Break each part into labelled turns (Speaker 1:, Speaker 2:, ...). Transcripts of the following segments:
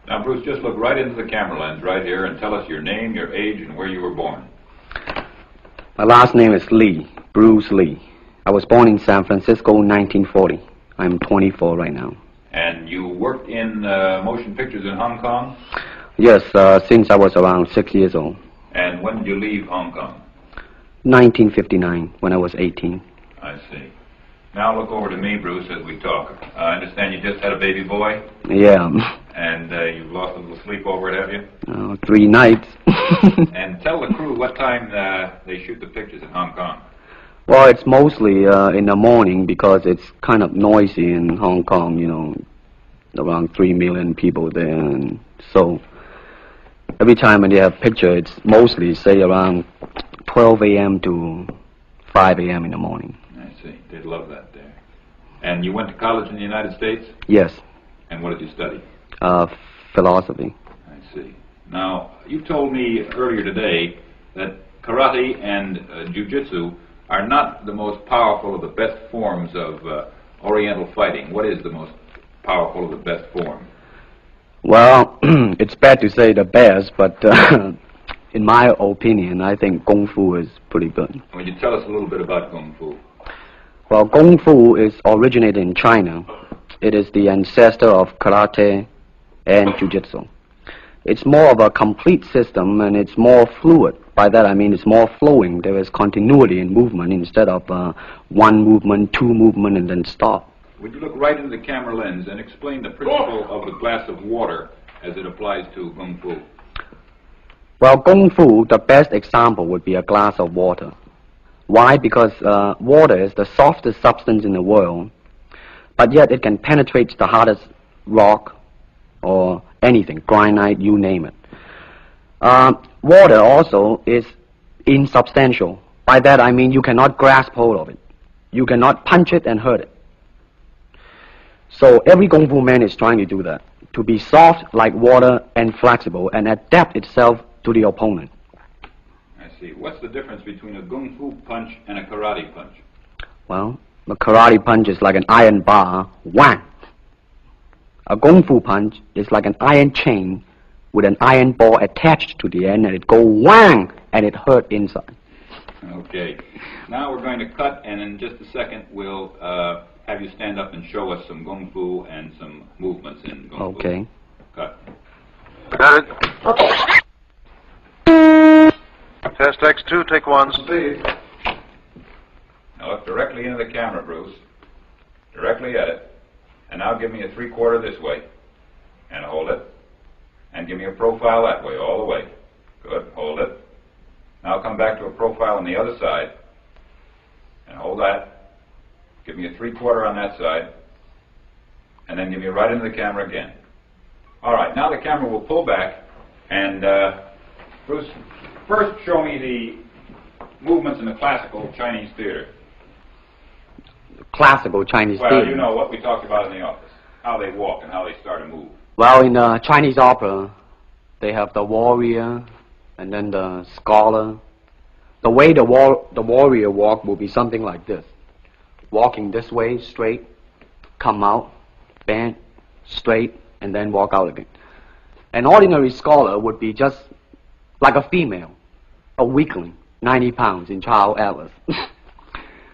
Speaker 1: Now, Bruce, just look right into the camera lens right here and tell us your name, your age, and where you were born.
Speaker 2: My last name is Lee, Bruce Lee. I was born in San Francisco in 1940. I'm 24 right now.
Speaker 1: And you worked in motion pictures in Hong Kong?
Speaker 2: Yes, since I was around 6 years old.
Speaker 1: And when did you leave Hong Kong?
Speaker 2: 1959, when I was 18.
Speaker 1: I see. Now look over to me, Bruce, as we talk. I understand you just had a baby boy?
Speaker 2: Yeah.
Speaker 1: And you've lost a little sleep over it, have you?
Speaker 2: 3 nights.
Speaker 1: And tell the crew what time they shoot the pictures in Hong Kong.
Speaker 2: Well, it's mostly in the morning because it's kind of noisy in Hong Kong, you know, around 3 million people there. And so every time when they have picture, it's mostly, say, around 12 a.m. to 5 a.m. in the morning.
Speaker 1: I see. They'd love that there. And you went to college in the United States?
Speaker 2: Yes.
Speaker 1: And what did you study?
Speaker 2: Philosophy.
Speaker 1: I see. Now, you told me earlier today that karate and jiu-jitsu are not the most powerful of the best forms of Oriental fighting. What is the most powerful of the best form?
Speaker 2: Well, it's bad to say the best, but in my opinion, I think Kung Fu is pretty good.
Speaker 1: Would you tell us a little bit about Kung Fu?
Speaker 2: Well, Kung Fu is originated in China. It is the ancestor of karate and jiu-jitsu. It's more of a complete system, and it's more fluid. By that I mean it's more flowing. There is continuity in movement instead of one movement, two movement, and then stop.
Speaker 1: Would you look right into the camera lens and explain the principle of the glass of water as it applies to Kung Fu?
Speaker 2: Well, Kung Fu, the best example would be a glass of water. Why? Because water is the softest substance in the world, but yet it can penetrate the hardest rock or anything, granite, you name it. Water also is insubstantial. By that I mean you cannot grasp hold of it. You cannot punch it and hurt it. So every Kung Fu man is trying to do that, to be soft like water and flexible and adapt itself to the opponent.
Speaker 1: I see. What's the difference between a Kung Fu punch and a karate punch?
Speaker 2: Well, a karate punch is like an iron bar, whang. A Kung Fu punch is like an iron chain with an iron ball attached to the end, and it go whang, and it hurt inside.
Speaker 1: Okay. Now we're going to cut, and in just a second we'll have you stand up and show us some Kung Fu and some movements in Kung Fu.
Speaker 2: Okay.
Speaker 1: Cut.
Speaker 3: Got it. Okay. Test X2, take 1.
Speaker 1: Speed. Now look directly into the camera, Bruce. Directly at it. And now give me a 3/4 this way. And hold it. And give me a profile that way, all the way. Good. Hold it. Now come back to a profile on the other side. And hold that. Give me a 3/4 on that side. And then give me right into the camera again. All right. Now the camera will pull back. And Bruce, first show me the movements in the classical Chinese theater.
Speaker 2: Classical Chinese
Speaker 1: Well,
Speaker 2: theater.
Speaker 1: you know what we talked about in the office. How they walk and how they start to move.
Speaker 2: Well, in Chinese opera, they have the warrior and then the scholar. The way the warrior walk will be something like this. Walking this way, straight, come out, bend, straight, and then walk out again. An ordinary scholar would be just like a female, a weakling, 90 pounds in Child Atlas.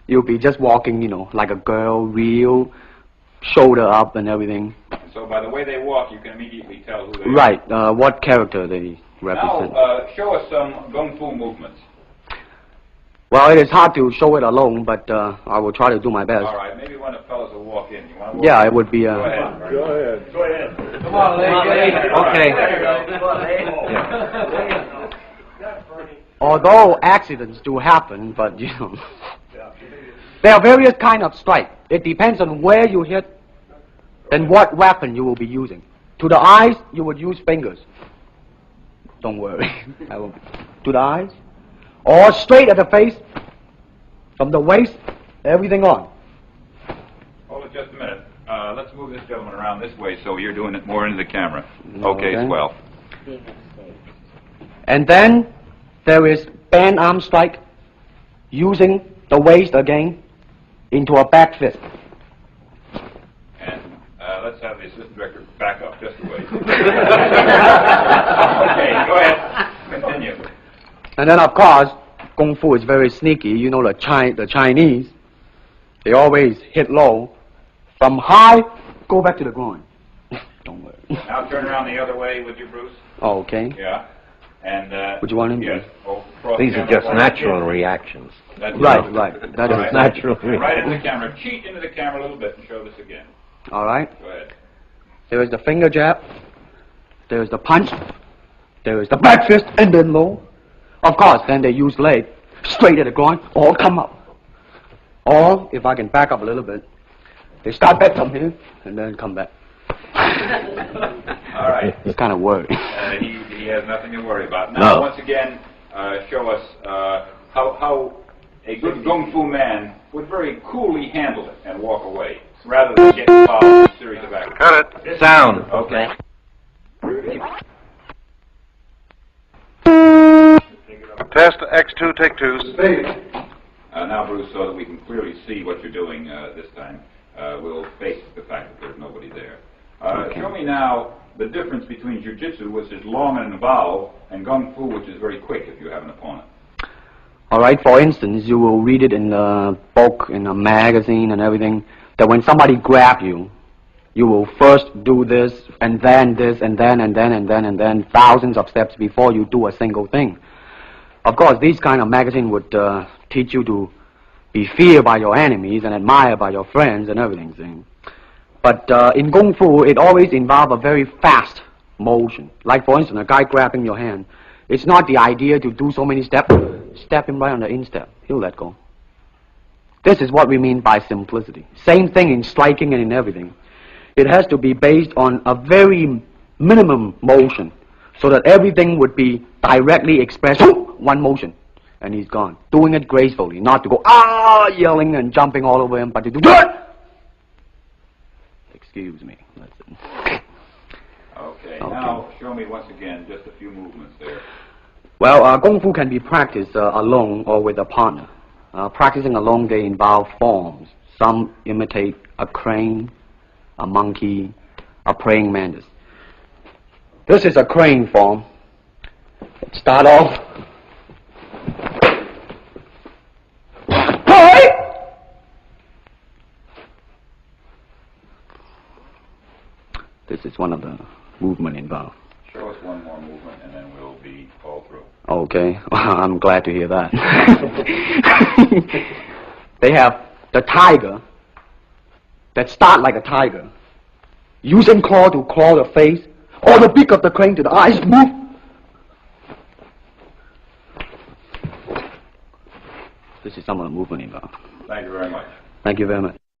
Speaker 2: You'll be just walking, you know, like a girl, real, shoulder up and everything.
Speaker 1: So by the way they walk, you can immediately tell who they
Speaker 2: Right, what character they represent.
Speaker 1: Now, show us some Kung Fu movements.
Speaker 2: Well, it is hard to show it alone, but I will try to do my best.
Speaker 1: All right, maybe one of the fellows will walk in. You want to walk
Speaker 2: Yeah,
Speaker 1: in?
Speaker 2: it would be...
Speaker 1: Go ahead.
Speaker 3: Go ahead.
Speaker 1: Go ahead.
Speaker 3: Come on, lady.
Speaker 2: Okay.
Speaker 1: Yeah.
Speaker 2: Although accidents do happen, but, you know... There are various kind of strike. It depends on where you hit and what weapon you will be using. To the eyes, you would use fingers. Don't worry. To the eyes. Or straight at the face. From the waist, everything on.
Speaker 1: Hold it just a minute. Let's move this gentleman around this way so you're doing it more into the camera. Okay, swell.
Speaker 2: And then there is band arm strike, using the waist again into a back fist.
Speaker 1: And let's have the assistant Director, back up just a ways. Okay, go ahead. Continue.
Speaker 2: And then, of course, Kung Fu is very sneaky. You know, the Chinese, they always hit low. From high, go back to the groin. Don't worry.
Speaker 1: Now turn around the other way, would you, Bruce?
Speaker 2: Oh, okay.
Speaker 1: Yeah. And,
Speaker 2: Would you want him?
Speaker 1: yes. Cross
Speaker 4: These
Speaker 1: the
Speaker 4: are
Speaker 1: camera
Speaker 4: just
Speaker 1: forward.
Speaker 4: natural reactions.
Speaker 1: That's
Speaker 2: Right, right. That is
Speaker 1: All right.
Speaker 4: natural.
Speaker 1: Right into the camera. Cheat into the camera a little bit and show this again.
Speaker 2: All right.
Speaker 1: Go ahead.
Speaker 2: There is the finger jab. There is the punch. There is the back fist and then low. Of course, then they use leg straight at the groin or come up. Or, if I can back up a little bit, they start back from here and then come back.
Speaker 1: All right.
Speaker 2: It's kind of worried.
Speaker 1: He has nothing to worry about. Now,
Speaker 4: No.
Speaker 1: once again, show us how a good Kung Fu man would very coolly handle it and walk away, rather than get involved in a series of actions.
Speaker 3: Cut it.
Speaker 4: Sound.
Speaker 1: Okay.
Speaker 3: Test X2, take 2.
Speaker 1: Now, Bruce, so that we can clearly see what you're doing this time, we'll face the fact that there's nobody there. Show me now the difference between Jiu-Jitsu, which is long and involved, and Kung Fu, which is very quick if you have an opponent.
Speaker 2: All right, for instance, you will read it in the book, in a magazine and everything, that when somebody grabs you, you will first do this, and then this, and then thousands of steps before you do a single thing. Of course, these kind of magazine would teach you to be feared by your enemies and admired by your friends and everything. See? But in Kung Fu, it always involves a very fast motion. Like, for instance, a guy grabbing your hand. It's not the idea to do so many steps. Step him right on the instep. He'll let go. This is what we mean by simplicity. Same thing in striking and in everything. It has to be based on a very minimum motion so that everything would be directly expressed. One motion. And he's gone. Doing it gracefully. Not to go, yelling and jumping all over him, but to do it. Excuse me. Listen.
Speaker 1: Okay, now show me once again just a few movements there.
Speaker 2: Well, Kung Fu can be practiced alone or with a partner. Practicing alone, they involve forms. Some imitate a crane, a monkey, a praying mantis. This is a crane form. Let's start off. This is one of the movement involved.
Speaker 1: Show us one more movement and then we'll be all through.
Speaker 2: Okay, I'm glad to hear that. They have the tiger that start like a tiger, using claw to claw the face, or the beak of the crane to the eyes move. This is some of the movement involved.
Speaker 1: Thank you very much.
Speaker 2: Thank you very much.